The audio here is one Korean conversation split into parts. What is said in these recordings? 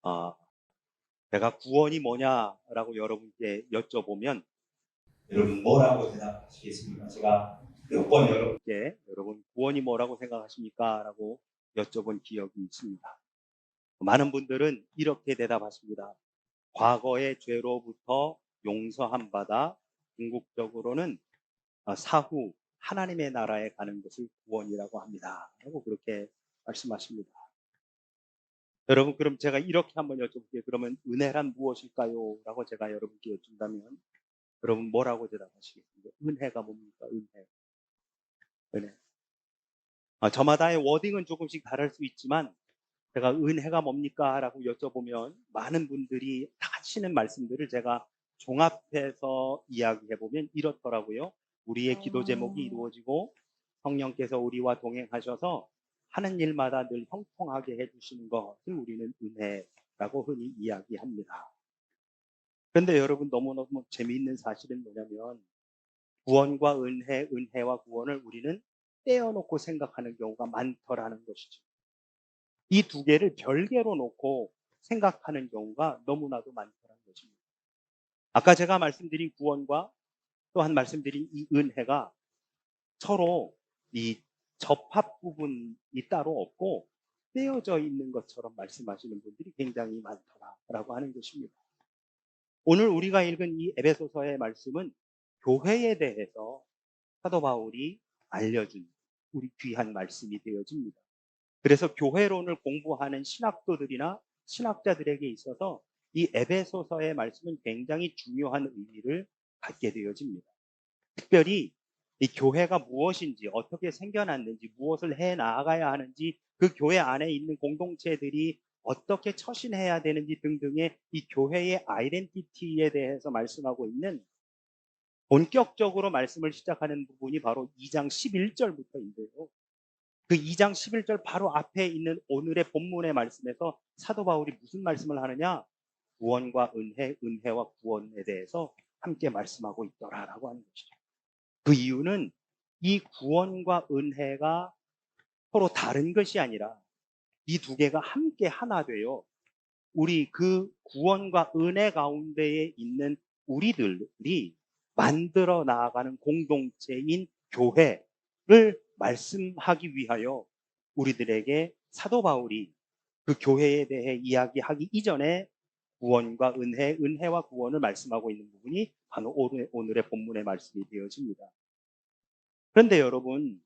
아, 내가 구원이 뭐냐라고 여러분께 여쭤보면 여러분 뭐라고 대답하시겠습니까? 제가 몇 번 여러분께 여러분 구원이 뭐라고 생각하십니까? 라고 여쭤본 기억이 있습니다. 많은 분들은 이렇게 대답하십니다. 과거의 죄로부터 용서함 받아 궁극적으로는 사후 하나님의 나라에 가는 것을 구원이라고 합니다. 라고 그렇게 말씀하십니다. 여러분, 그럼 제가 이렇게 한번 여쭤볼게요. 그러면 은혜란 무엇일까요? 라고 제가 여러분께 여쭌다면 여러분 뭐라고 대답하시겠습니까? 은혜가 뭡니까? 은혜. 저마다의 워딩은 조금씩 다를 수 있지만 제가 은혜가 뭡니까? 라고 여쭤보면 많은 분들이 다 하시는 말씀들을 제가 종합해서 이야기해보면 이렇더라고요. 우리의 기도 제목이 이루어지고 성령께서 우리와 동행하셔서 하는 일마다 늘 형통하게 해주시는 것을 우리는 은혜라고 흔히 이야기합니다. 그런데 여러분 너무너무 재미있는 사실은 뭐냐면 구원과 은혜, 은혜와 구원을 우리는 떼어놓고 생각하는 경우가 많더라는 것이죠. 이 두 개를 별개로 놓고 생각하는 경우가 너무나도 많더라는 것입니다. 아까 제가 말씀드린 구원과 또한 말씀드린 이 은혜가 서로 이 접합 부분이 따로 없고 떼어져 있는 것처럼 말씀하시는 분들이 굉장히 많더라라고 하는 것입니다. 오늘 우리가 읽은 이 에베소서의 말씀은 교회에 대해서 사도 바울이 알려준 우리 귀한 말씀이 되어집니다. 그래서 교회론을 공부하는 신학도들이나 신학자들에게 있어서 이 에베소서의 말씀은 굉장히 중요한 의미를 갖게 되어집니다. 특별히 이 교회가 무엇인지, 어떻게 생겨났는지, 무엇을 해 나가야 하는지, 그 교회 안에 있는 공동체들이 어떻게 처신해야 되는지 등등의 이 교회의 아이덴티티에 대해서 말씀하고 있는 본격적으로 말씀을 시작하는 부분이 바로 2장 11절부터인데요. 그 2장 11절 바로 앞에 있는 오늘의 본문의 말씀에서 사도 바울이 무슨 말씀을 하느냐? 구원과 은혜, 은혜와 구원에 대해서 함께 말씀하고 있더라라고 하는 것이죠. 그 이유는 이 구원과 은혜가 서로 다른 것이 아니라 이 두 개가 함께 하나 되어 우리 그 구원과 은혜 가운데에 있는 우리들이 만들어 나아가는 공동체인 교회를 말씀하기 위하여 우리들에게 사도 바울이 그 교회에 대해 이야기하기 이전에 구원과 은혜, 은혜와 구원을 말씀하고 있는 부분이 바로 오늘의 본문의 말씀이 되어집니다. 그런데 여러분,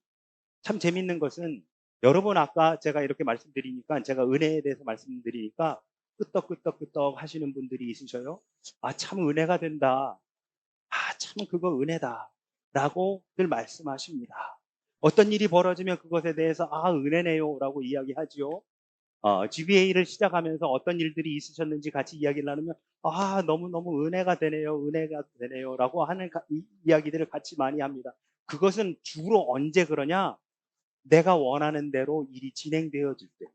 참 재밌는 것은 여러분 아까 제가 이렇게 말씀드리니까 제가 은혜에 대해서 말씀드리니까 끄떡끄떡끄떡 하시는 분들이 있으셔요. 아, 참 은혜가 된다. 아, 참 그거 은혜다. 라고 늘 말씀하십니다. 어떤 일이 벌어지면 그것에 대해서 아, 은혜네요. 라고 이야기하지요. GBA를 시작하면서 어떤 일들이 있으셨는지 같이 이야기를 나누면 아, 너무너무 은혜가 되네요. 은혜가 되네요. 라고 하는 이야기들을 같이 많이 합니다. 그것은 주로 언제 그러냐? 내가 원하는 대로 일이 진행되어질 때,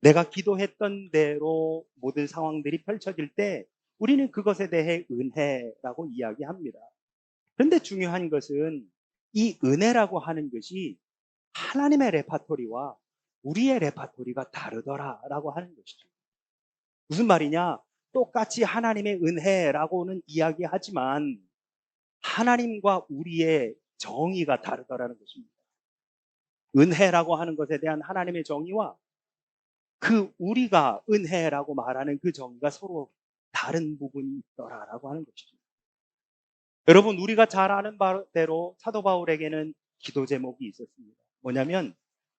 내가 기도했던 대로 모든 상황들이 펼쳐질 때 우리는 그것에 대해 은혜라고 이야기합니다. 그런데 중요한 것은 이 은혜라고 하는 것이 하나님의 레파토리와 우리의 레파토리가 다르더라라고 하는 것이죠. 무슨 말이냐? 똑같이 하나님의 은혜라고는 이야기하지만 하나님과 우리의 정의가 다르더라는 것입니다. 은혜라고 하는 것에 대한 하나님의 정의와 그 우리가 은혜라고 말하는 그 정의가 서로 다른 부분이 있더라라고 하는 것이죠. 여러분, 우리가 잘 아는 바대로 사도 바울에게는 기도 제목이 있었습니다. 뭐냐면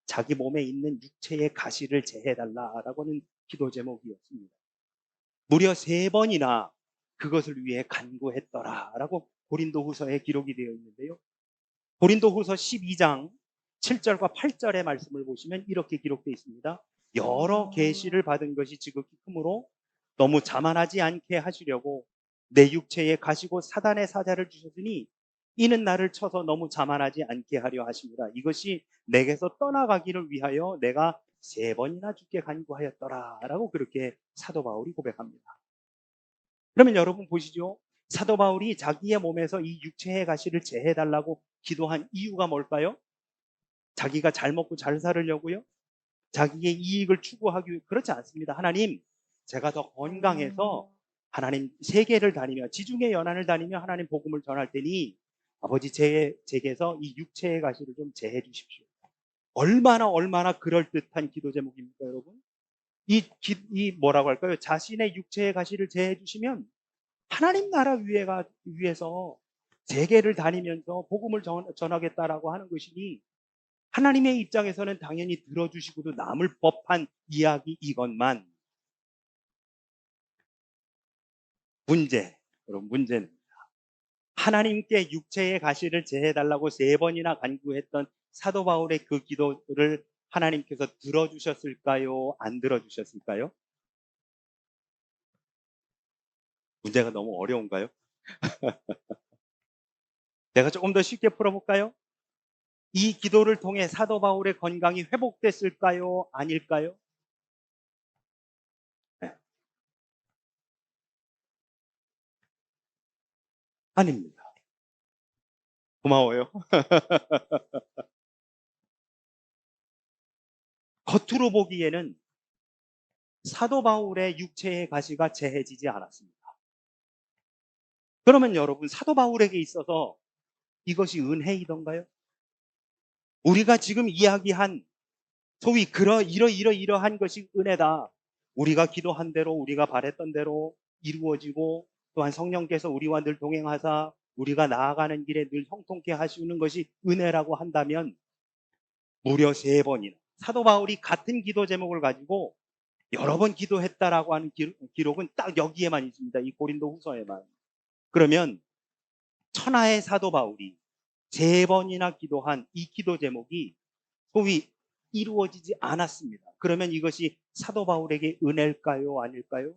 자기 몸에 있는 육체의 가시를 제해달라라고 하는 기도 제목이었습니다. 무려 3번이나 그것을 위해 간구했더라라고 고린도후서에 기록이 되어 있는데요. 고린도후서 12장 7절과 8절의 말씀을 보시면 이렇게 기록되어 있습니다. 여러 계시를 받은 것이 지극히 크므로 너무 자만하지 않게 하시려고 내 육체에 가시고 사단의 사자를 주셨으니 이는 나를 쳐서 너무 자만하지 않게 하려 하십니다. 이것이 내게서 떠나가기를 위하여 내가 3번이나 주께 간구하였더라 라고 그렇게 사도 바울이 고백합니다. 그러면 여러분 보시죠. 사도 바울이 자기의 몸에서 이 육체의 가시를 제해달라고 기도한 이유가 뭘까요? 자기가 잘 먹고 잘 살으려고요? 자기의 이익을 추구하기 위해 그렇지 않습니다. 하나님, 제가 더 건강해서 하나님 세계를 다니며 지중해 연안을 다니며 하나님 복음을 전할 테니 아버지 제게서 이 육체의 가시를 좀 제해 주십시오. 얼마나 그럴듯한 기도 제목입니까, 여러분? 이 뭐라고 할까요? 자신의 육체의 가시를 제해 주시면 하나님 나라 위에서 세계를 다니면서 복음을 전하겠다라고 하는 것이니 하나님의 입장에서는 당연히 들어주시고도 남을 법한 이야기이건만 여러분 문제는 하나님께 육체의 가시를 제해달라고 3번이나 간구했던 사도 바울의 그 기도를 하나님께서 들어주셨을까요? 안 들어주셨을까요? 문제가 너무 어려운가요? 내가 조금 더 쉽게 풀어볼까요? 이 기도를 통해 사도 바울의 건강이 회복됐을까요? 아닐까요? 네, 아닙니다. 고마워요. 겉으로 보기에는 사도 바울의 육체의 가시가 제해지지 않았습니다. 그러면 여러분, 사도 바울에게 있어서 이것이 은혜이던가요? 우리가 지금 이야기한 소위 이러한 것이 은혜다. 우리가 기도한 대로, 우리가 바랬던 대로 이루어지고, 또한 성령께서 우리와 늘 동행하사 우리가 나아가는 길에 늘 형통케 하시는 것이 은혜라고 한다면 무려 3번이나 사도 바울이 같은 기도 제목을 가지고 여러 번 기도했다라고 하는 기록은 딱 여기에만 있습니다. 이 고린도 후서에만. 그러면 천하의 사도 바울이 3번이나 기도한 이 기도 제목이 소위 이루어지지 않았습니다. 그러면 이것이 사도 바울에게 은혜일까요? 아닐까요?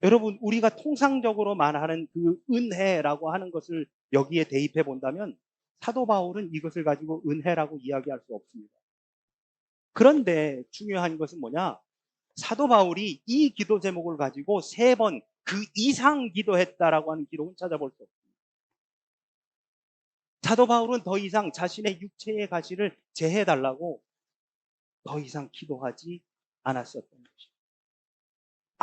여러분, 우리가 통상적으로 말하는 그 은혜라고 하는 것을 여기에 대입해 본다면 사도 바울은 이것을 가지고 은혜라고 이야기할 수 없습니다. 그런데 중요한 것은 뭐냐? 사도 바울이 이 기도 제목을 가지고 3번 그 이상 기도했다라고 하는 기록은 찾아볼 수 없습니다. 사도 바울은 더 이상 자신의 육체의 가시를 제해달라고 더 이상 기도하지 않았었던 것입니다.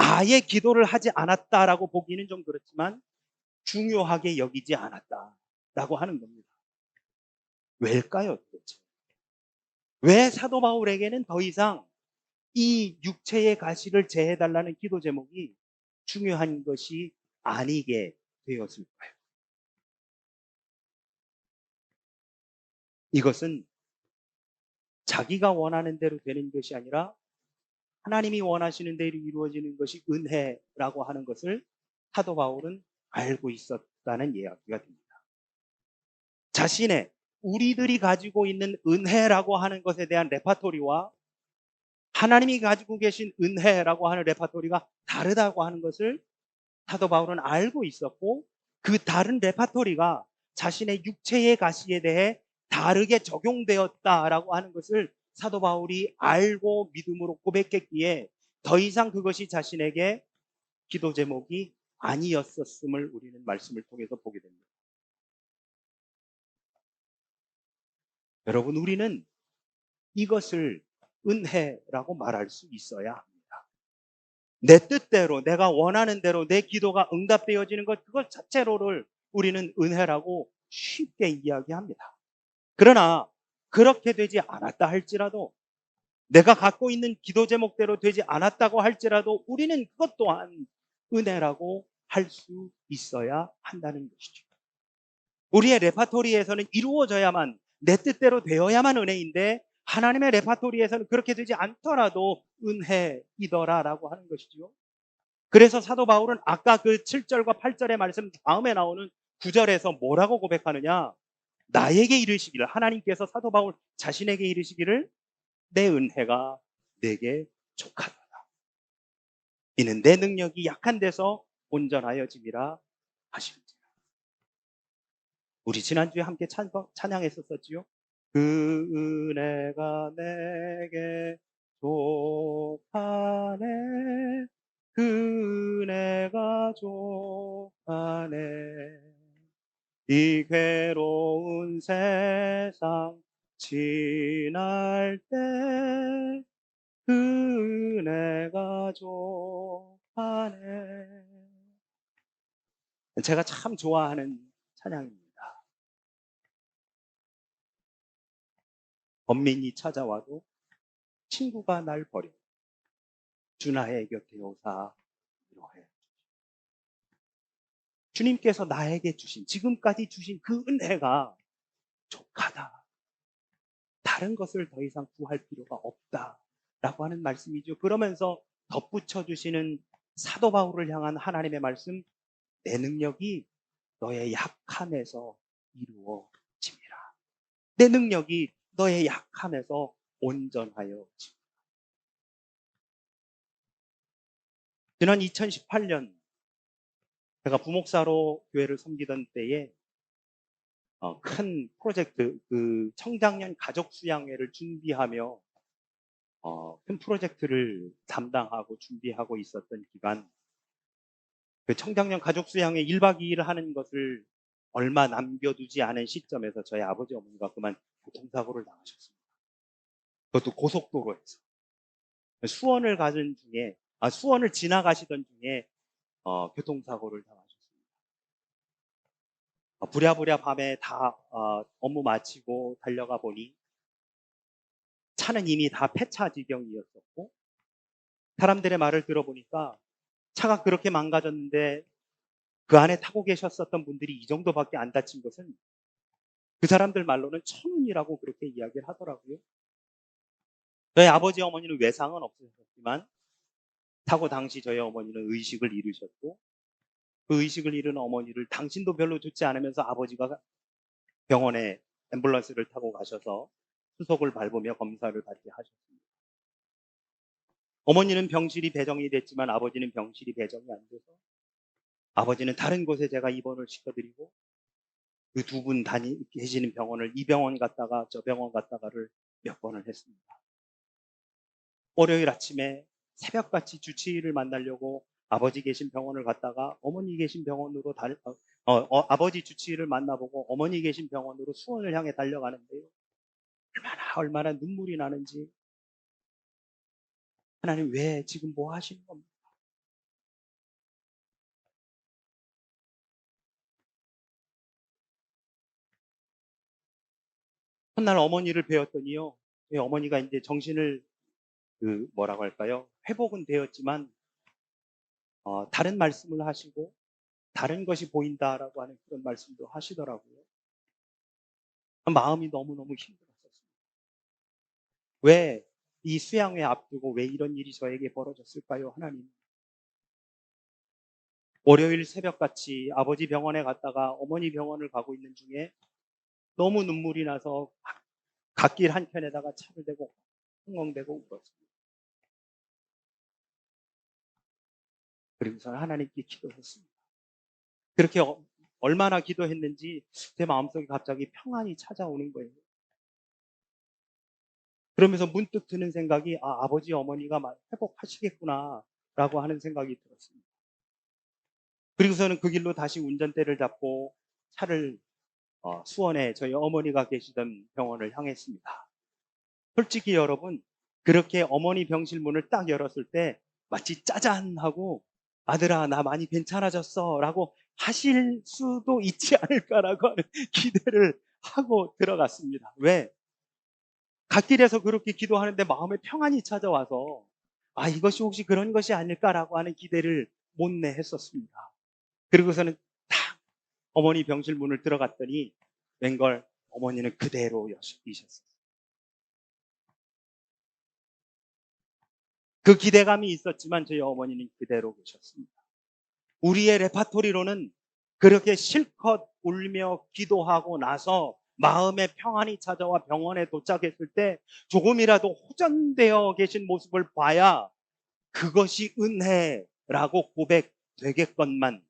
아예 기도를 하지 않았다라고 보기는 좀 그렇지만 중요하게 여기지 않았다라고 하는 겁니다. 왜일까요, 도대체? 왜 사도 바울에게는 더 이상 이 육체의 가시를 제해달라는 기도 제목이 중요한 것이 아니게 되었을까요? 이것은 자기가 원하는 대로 되는 것이 아니라 하나님이 원하시는 대로 이루어지는 것이 은혜라고 하는 것을 사도 바울은 알고 있었다는 이야기가 됩니다. 자신의 우리들이 가지고 있는 은혜라고 하는 것에 대한 레파토리와 하나님이 가지고 계신 은혜라고 하는 레파토리가 다르다고 하는 것을 사도 바울은 알고 있었고 그 다른 레파토리가 자신의 육체의 가시에 대해 다르게 적용되었다라고 하는 것을 사도 바울이 알고 믿음으로 고백했기에 더 이상 그것이 자신에게 기도 제목이 아니었었음을 우리는 말씀을 통해서 보게 됩니다. 여러분, 우리는 이것을 은혜라고 말할 수 있어야 합니다. 내 뜻대로, 내가 원하는 대로 내 기도가 응답되어지는 것, 그것 자체로를 우리는 은혜라고 쉽게 이야기합니다. 그러나 그렇게 되지 않았다 할지라도, 내가 갖고 있는 기도 제목대로 되지 않았다고 할지라도 우리는 그것 또한 은혜라고 할 수 있어야 한다는 것이죠. 우리의 레파토리에서는 이루어져야만, 내 뜻대로 되어야만 은혜인데 하나님의 레파토리에서는 그렇게 되지 않더라도 은혜이더라라고 하는 것이죠. 그래서 사도 바울은 아까 그 7절과 8절의 말씀 다음에 나오는 9절에서 뭐라고 고백하느냐? 나에게 이르시기를, 하나님께서 사도 바울 자신에게 이르시기를, 내 은혜가 내게 족하도다. 이는 내 능력이 약한 데서 온전하여짐이라 하시는지라. 우리 지난주에 함께 찬양했었지요. 그 은혜가 내게 족하네, 그 은혜가 족하네, 이 괴로운 세상 지날 때 그 가족하네. 제가 참 좋아하는 찬양입니다. 번민이 찾아와도 친구가 날 버려 주 나의 곁에 오사 위로해. 주님께서 나에게 주신, 지금까지 주신 그 은혜가 족하다. 다른 것을 더 이상 구할 필요가 없다라고 하는 말씀이죠. 그러면서 덧붙여 주시는 사도 바울을 향한 하나님의 말씀, 내 능력이 너의 약함에서 이루어짐이라. 내 능력이 너의 약함에서 온전하여 짐. 지난 2018년 제가 부목사로 교회를 섬기던 때에 큰 프로젝트, 그 청장년 가족 수양회를 준비하며 큰 프로젝트를 담당하고 준비하고 있었던 기간, 그 청장년 가족 수양회 1박 2일 하는 것을 얼마 남겨두지 않은 시점에서 저희 아버지 어머니가 그만 교통사고를 당하셨습니다. 그것도 고속도로에서. 수원을 지나가시던 중에 교통사고를 당하셨습니다. 부랴부랴 밤에 다 업무 마치고 달려가 보니 차는 이미 다 폐차 지경이었었고, 사람들의 말을 들어보니까 차가 그렇게 망가졌는데 그 안에 타고 계셨었던 분들이 이 정도밖에 안 다친 것은 그 사람들 말로는 천운이라고 그렇게 이야기를 하더라고요. 저희 아버지 어머니는 외상은 없으셨지만 사고 당시 저희 어머니는 의식을 잃으셨고, 그 의식을 잃은 어머니를 당신도 별로 좋지 않으면서 아버지가 병원에 앰뷸런스를 타고 가셔서 수속을 밟으며 검사를 받게 하셨습니다. 어머니는 병실이 배정이 됐지만 아버지는 병실이 배정이 안 돼서 아버지는 다른 곳에 제가 입원을 시켜드리고, 그 두 분 계시는 병원을 이 병원 갔다가 저 병원 갔다가를 몇 번을 했습니다. 월요일 아침에 새벽같이 주치의를 만나려고 아버지 계신 병원을 갔다가 어머니 계신 병원으로 아버지 주치의를 만나보고 어머니 계신 병원으로 수원을 향해 달려가는데요. 얼마나 눈물이 나는지, 하나님 왜 지금 뭐 하시는 겁니까? 첫날 어머니를 뵈었더니요, 어머니가 이제 정신을 뭐라고 할까요? 회복은 되었지만 다른 말씀을 하시고 다른 것이 보인다라고 하는 그런 말씀도 하시더라고요. 마음이 너무너무 힘들었었습니다. 왜 이 수양회 앞두고 왜 이런 일이 저에게 벌어졌을까요, 하나님? 월요일 새벽같이 아버지 병원에 갔다가 어머니 병원을 가고 있는 중에 너무 눈물이 나서 갓길 한켠에다가 차를 대고 엉엉대고 울었습니다. 그리고서는 하나님께 기도했습니다. 그렇게 얼마나 기도했는지 제 마음속에 갑자기 평안이 찾아오는 거예요. 그러면서 문득 드는 생각이, 아버지 어머니가 회복하시겠구나 라고 하는 생각이 들었습니다. 그리고서는 그 길로 다시 운전대를 잡고 차를 수원에 저희 어머니가 계시던 병원을 향했습니다. 솔직히 여러분, 그렇게 어머니 병실 문을 딱 열었을 때 마치 짜잔 하고 아들아 나 많이 괜찮아졌어 라고 하실 수도 있지 않을까라고 하는 기대를 하고 들어갔습니다. 왜? 갓길에서 그렇게 기도하는데 마음에 평안이 찾아와서 이것이 혹시 그런 것이 아닐까라고 하는 기대를 못내 했었습니다. 그리고서는 딱 어머니 병실 문을 들어갔더니 웬걸 어머니는 그대로 계셨어요. 그 기대감이 있었지만 저희 어머니는 그대로 계셨습니다. 우리의 레파토리로는 그렇게 실컷 울며 기도하고 나서 마음의 평안이 찾아와 병원에 도착했을 때 조금이라도 호전되어 계신 모습을 봐야 그것이 은혜라고 고백되겠건만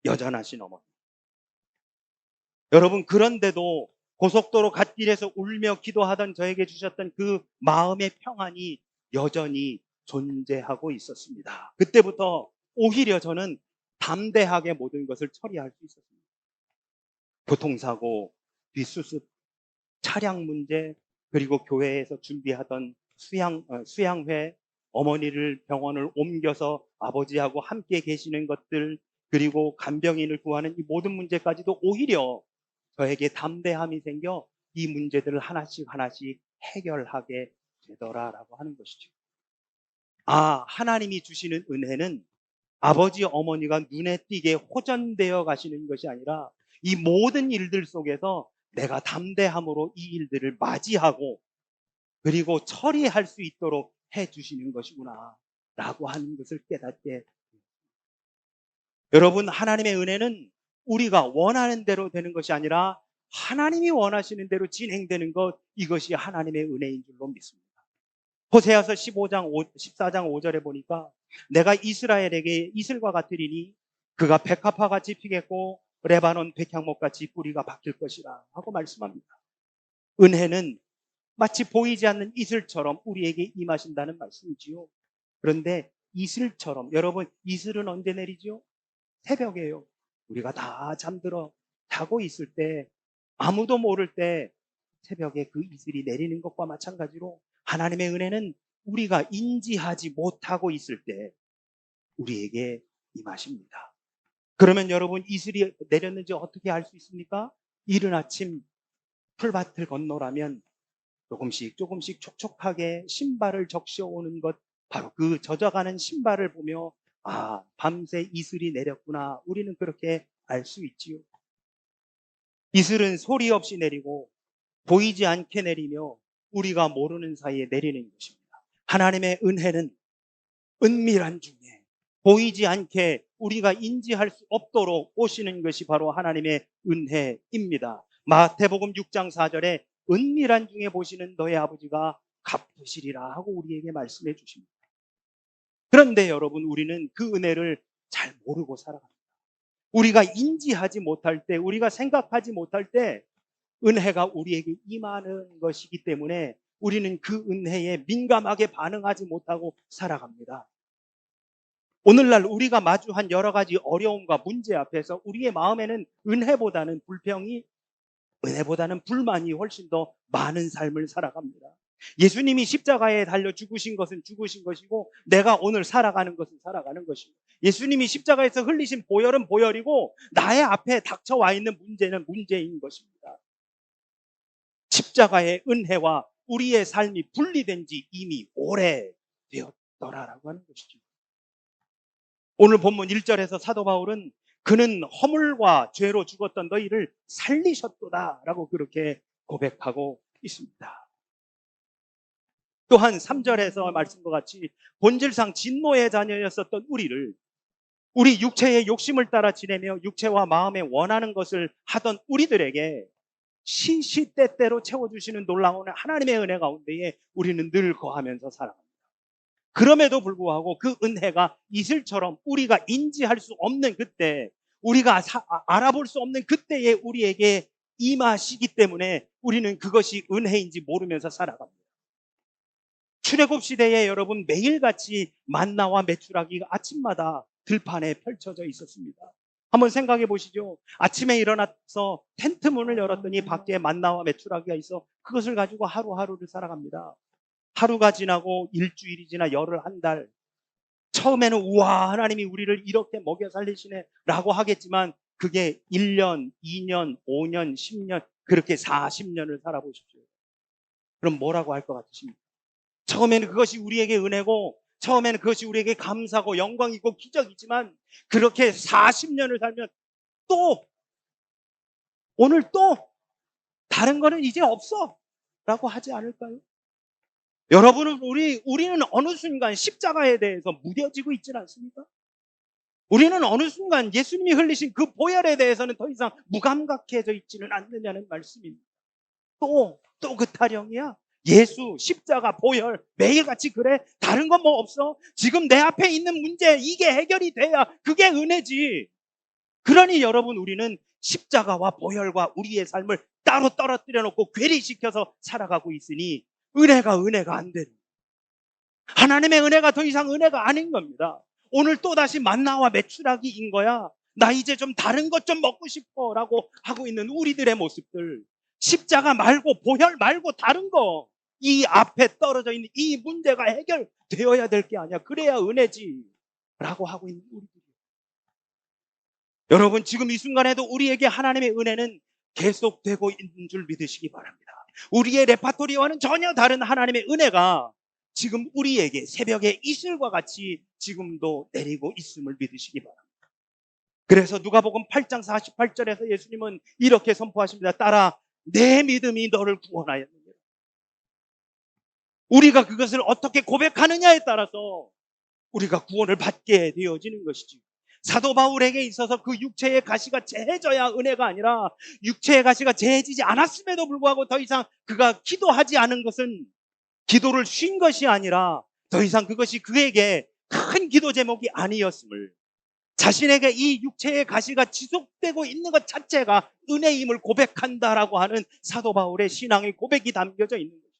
여전하신 어머니. 여러분, 그런데도 고속도로 갓길에서 울며 기도하던 저에게 주셨던 그 마음의 평안이 여전히 존재하고 있었습니다. 그때부터 오히려 저는 담대하게 모든 것을 처리할 수 있었습니다. 교통사고, 뒷수습, 차량 문제, 그리고 교회에서 준비하던 수양회, 어머니를 병원을 옮겨서 아버지하고 함께 계시는 것들, 그리고 간병인을 구하는 이 모든 문제까지도 오히려 저에게 담대함이 생겨 이 문제들을 하나씩 하나씩 해결하게 되더라라고 하는 것이죠. 하나님이 주시는 은혜는 아버지 어머니가 눈에 띄게 호전되어 가시는 것이 아니라 이 모든 일들 속에서 내가 담대함으로 이 일들을 맞이하고 그리고 처리할 수 있도록 해 주시는 것이구나 라고 하는 것을 깨닫게. 여러분, 하나님의 은혜는 우리가 원하는 대로 되는 것이 아니라 하나님이 원하시는 대로 진행되는 것, 이것이 하나님의 은혜인 줄로 믿습니다. 호세아서 14장 5절에 보니까 내가 이스라엘에게 이슬과 같으리니 그가 백합화같이 피겠고 레바논 백향목같이 뿌리가 박힐 것이라 하고 말씀합니다. 은혜는 마치 보이지 않는 이슬처럼 우리에게 임하신다는 말씀이지요. 그런데 이슬처럼, 여러분, 이슬은 언제 내리죠? 새벽에요. 우리가 다 잠들어 자고 있을 때, 아무도 모를 때 새벽에 그 이슬이 내리는 것과 마찬가지로 하나님의 은혜는 우리가 인지하지 못하고 있을 때 우리에게 임하십니다. 그러면 여러분, 이슬이 내렸는지 어떻게 알 수 있습니까? 이른 아침 풀밭을 건너라면 조금씩 조금씩 촉촉하게 신발을 적셔 오는 것, 바로 그 젖어가는 신발을 보며 밤새 이슬이 내렸구나, 우리는 그렇게 알 수 있지요. 이슬은 소리 없이 내리고 보이지 않게 내리며 우리가 모르는 사이에 내리는 것입니다. 하나님의 은혜는 은밀한 중에 보이지 않게 우리가 인지할 수 없도록 오시는 것이 바로 하나님의 은혜입니다. 마태복음 6장 4절에 은밀한 중에 보시는 너의 아버지가 갚으시리라 하고 우리에게 말씀해 주십니다. 그런데 여러분, 우리는 그 은혜를 잘 모르고 살아갑니다. 우리가 인지하지 못할 때, 우리가 생각하지 못할 때 은혜가 우리에게 임하는 것이기 때문에 우리는 그 은혜에 민감하게 반응하지 못하고 살아갑니다. 오늘날 우리가 마주한 여러 가지 어려움과 문제 앞에서 우리의 마음에는 은혜보다는 불평이, 은혜보다는 불만이 훨씬 더 많은 삶을 살아갑니다. 예수님이 십자가에 달려 죽으신 것은 죽으신 것이고 내가 오늘 살아가는 것은 살아가는 것이고, 예수님이 십자가에서 흘리신 보혈은 보혈이고 나의 앞에 닥쳐와 있는 문제는 문제인 것입니다. 십자가의 은혜와 우리의 삶이 분리된 지 이미 오래되었더라라고 하는 것이죠. 오늘 본문 1절에서 사도 바울은 그는 허물과 죄로 죽었던 너희를 살리셨도다 라고 그렇게 고백하고 있습니다. 또한 3절에서 말씀과 같이 본질상 진노의 자녀였었던 우리를, 우리 육체의 욕심을 따라 지내며 육체와 마음에 원하는 것을 하던 우리들에게 시시때때로 채워주시는 놀라운 하나님의 은혜 가운데에 우리는 늘 거하면서 살아갑니다. 그럼에도 불구하고 그 은혜가 이슬처럼 우리가 인지할 수 없는 그때, 우리가 알아볼 수 없는 그때에 우리에게 임하시기 때문에 우리는 그것이 은혜인지 모르면서 살아갑니다. 출애굽 시대에 여러분, 매일같이 만나와 메추라기가 아침마다 들판에 펼쳐져 있었습니다. 한번 생각해 보시죠. 아침에 일어나서 텐트 문을 열었더니 밖에 만나와 메추라기가 있어 그것을 가지고 하루하루를 살아갑니다. 하루가 지나고 일주일이 지나 열흘, 한 달. 처음에는 우와, 하나님이 우리를 이렇게 먹여 살리시네 라고 하겠지만 그게 1년, 2년, 5년, 10년, 그렇게 40년을 살아보십시오. 그럼 뭐라고 할 것 같으십니까? 처음에는 그것이 우리에게 은혜고, 처음에는 그것이 우리에게 감사고 영광이고 기적이지만 그렇게 40년을 살면 또 오늘 또 다른 거는 이제 없어 라고 하지 않을까요? 여러분은 우리는 어느 순간 십자가에 대해서 무뎌지고 있지는 않습니까? 우리는 어느 순간 예수님이 흘리신 그 보혈에 대해서는 더 이상 무감각해져 있지는 않느냐는 말씀입니다. 또 그 타령이야? 예수, 십자가, 보혈 매일같이 그래? 다른 건 뭐 없어? 지금 내 앞에 있는 문제, 이게 해결이 돼야 그게 은혜지. 그러니 여러분, 우리는 십자가와 보혈과 우리의 삶을 따로 떨어뜨려 놓고 괴리시켜서 살아가고 있으니 은혜가 안 되는, 하나님의 은혜가 더 이상 은혜가 아닌 겁니다. 오늘 또다시 만나와 메추라기인 거야. 나 이제 좀 다른 것 좀 먹고 싶어 라고 하고 있는 우리들의 모습들, 십자가 말고 보혈 말고 다른 거, 이 앞에 떨어져 있는 이 문제가 해결되어야 될 게 아니야. 그래야 은혜지. 라고 하고 있는 우리들이. 여러분, 지금 이 순간에도 우리에게 하나님의 은혜는 계속되고 있는 줄 믿으시기 바랍니다. 우리의 레파토리와는 전혀 다른 하나님의 은혜가 지금 우리에게 새벽의 이슬과 같이 지금도 내리고 있음을 믿으시기 바랍니다. 그래서 누가복음 8장 48절에서 예수님은 이렇게 선포하십니다. 딸아, 내 믿음이 너를 구원하였느니라. 우리가 그것을 어떻게 고백하느냐에 따라서 우리가 구원을 받게 되어지는 것이지. 사도 바울에게 있어서 그 육체의 가시가 재해져야 은혜가 아니라 육체의 가시가 재해지지 않았음에도 불구하고 더 이상 그가 기도하지 않은 것은 기도를 쉰 것이 아니라 더 이상 그것이 그에게 큰 기도 제목이 아니었음을, 자신에게 이 육체의 가시가 지속되고 있는 것 자체가 은혜임을 고백한다라고 하는 사도 바울의 신앙의 고백이 담겨져 있는 것이죠.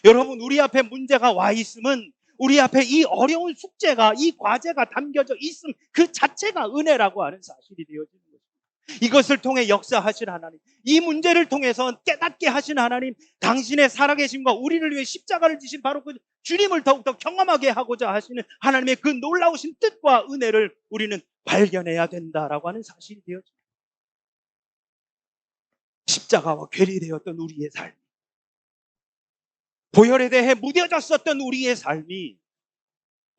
여러분, 우리 앞에 문제가 와 있음은 우리 앞에 이 어려운 숙제가, 이 과제가 담겨져 있음 그 자체가 은혜라고 하는 사실이 되어지는 것입니다. 이것을 통해 역사하신 하나님, 이 문제를 통해서 깨닫게 하신 하나님, 당신의 살아계심과 우리를 위해 십자가를 지신 바로 그 주님을 더욱더 경험하게 하고자 하시는 하나님의 그 놀라우신 뜻과 은혜를 우리는 발견해야 된다라고 하는 사실이 되어집니다. 십자가와 괴리되었던 우리의 삶, 보혈에 대해 무뎌졌었던 우리의 삶이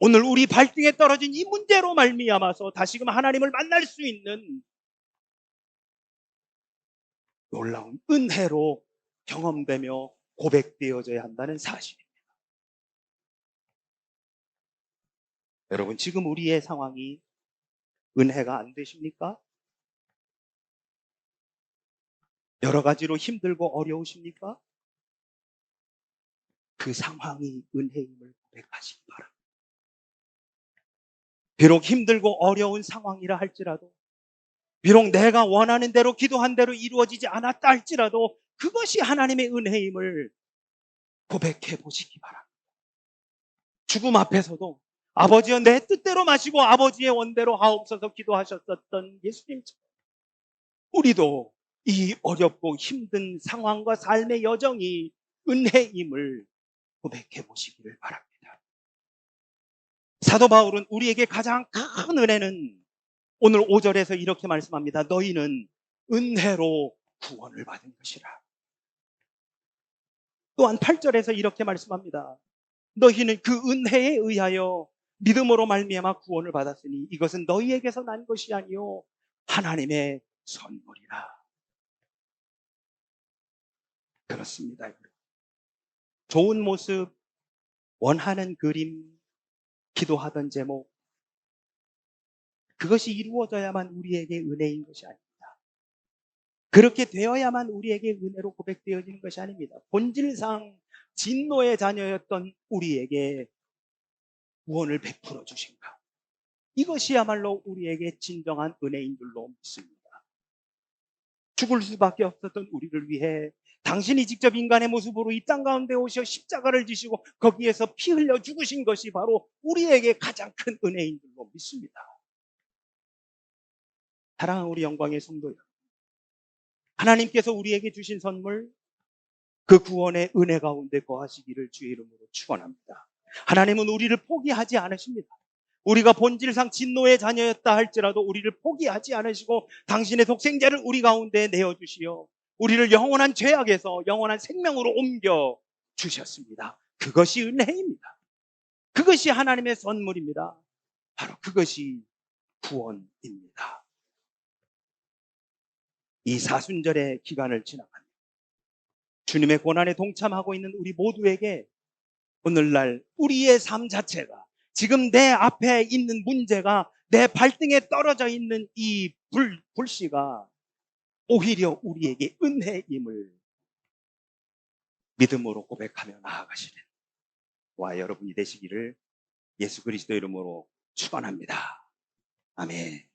오늘 우리 발등에 떨어진 이 문제로 말미암아서 다시금 하나님을 만날 수 있는 놀라운 은혜로 경험되며 고백되어져야 한다는 사실입니다. 여러분, 지금 우리의 상황이 은혜가 안 되십니까? 여러 가지로 힘들고 어려우십니까? 그 상황이 은혜임을 고백하시기 바랍니다. 비록 힘들고 어려운 상황이라 할지라도, 비록 내가 원하는 대로 기도한 대로 이루어지지 않았다 할지라도 그것이 하나님의 은혜임을 고백해 보시기 바랍니다. 죽음 앞에서도 아버지여 내 뜻대로 마시고 아버지의 원대로 하옵소서 기도하셨었던 예수님처럼 우리도 이 어렵고 힘든 상황과 삶의 여정이 은혜임을 고백해 보시기를 바랍니다. 사도 바울은 우리에게 가장 큰 은혜는 오늘 5절에서 이렇게 말씀합니다. 너희는 은혜로 구원을 받은 것이라. 또한 8절에서 이렇게 말씀합니다. 너희는 그 은혜에 의하여 믿음으로 말미암아 구원을 받았으니 이것은 너희에게서 난 것이 아니요 하나님의 선물이라. 그렇습니다. 좋은 모습, 원하는 그림, 기도하던 제목, 그것이 이루어져야만 우리에게 은혜인 것이 아닙니다. 그렇게 되어야만 우리에게 은혜로 고백되어지는 것이 아닙니다. 본질상 진노의 자녀였던 우리에게 구원을 베풀어 주신가, 이것이야말로 우리에게 진정한 은혜인 줄로 믿습니다. 죽을 수밖에 없었던 우리를 위해 당신이 직접 인간의 모습으로 이 땅 가운데 오셔 십자가를 지시고 거기에서 피 흘려 죽으신 것이 바로 우리에게 가장 큰 은혜인 줄로 믿습니다. 사랑하는 우리 영광의 성도 여러분, 하나님께서 우리에게 주신 선물, 그 구원의 은혜 가운데 거하시기를 주의 이름으로 축원합니다. 하나님은 우리를 포기하지 않으십니다. 우리가 본질상 진노의 자녀였다 할지라도 우리를 포기하지 않으시고 당신의 독생자를 우리 가운데 내어주시어 우리를 영원한 죄악에서 영원한 생명으로 옮겨 주셨습니다. 그것이 은혜입니다. 그것이 하나님의 선물입니다. 바로 그것이 구원입니다. 이 사순절의 기간을 지나가며 주님의 고난에 동참하고 있는 우리 모두에게 오늘날 우리의 삶 자체가, 지금 내 앞에 있는 문제가, 내 발등에 떨어져 있는 이 불씨가 오히려 우리에게 은혜임을 믿음으로 고백하며 나아가시는 와 여러분이 되시기를 예수 그리스도 이름으로 축원합니다. 아멘.